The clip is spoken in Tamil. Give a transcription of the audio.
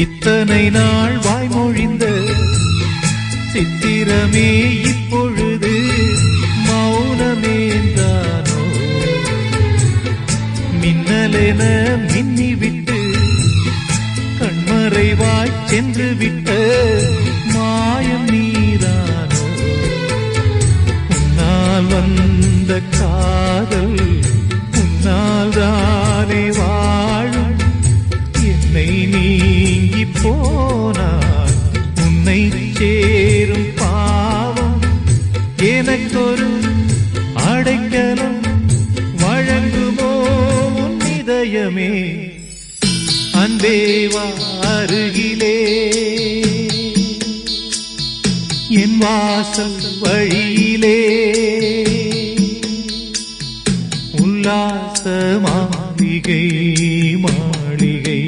இத்தனை நாள் வாய்மொழிந்த சித்திரமே இப்பொழுது மௌனமேந்தானோ? மின்னலென மின்னிவிட்டு கண்மறைவாய் சென்று விட்ட மாயம் நீரானோ? உன்னால் வந்த காதல் உன்னால் தானே வாழும். என்னை நீங்கி போனான் உன்னை சேரும் பாவம். எனக்கொரு அடைக்கலம் வழங்குமோ உன் இதயமே? அன்பேவா அருகிலே என் வாசல் வழியிலே உல்லாச மாளிகை மாளிகை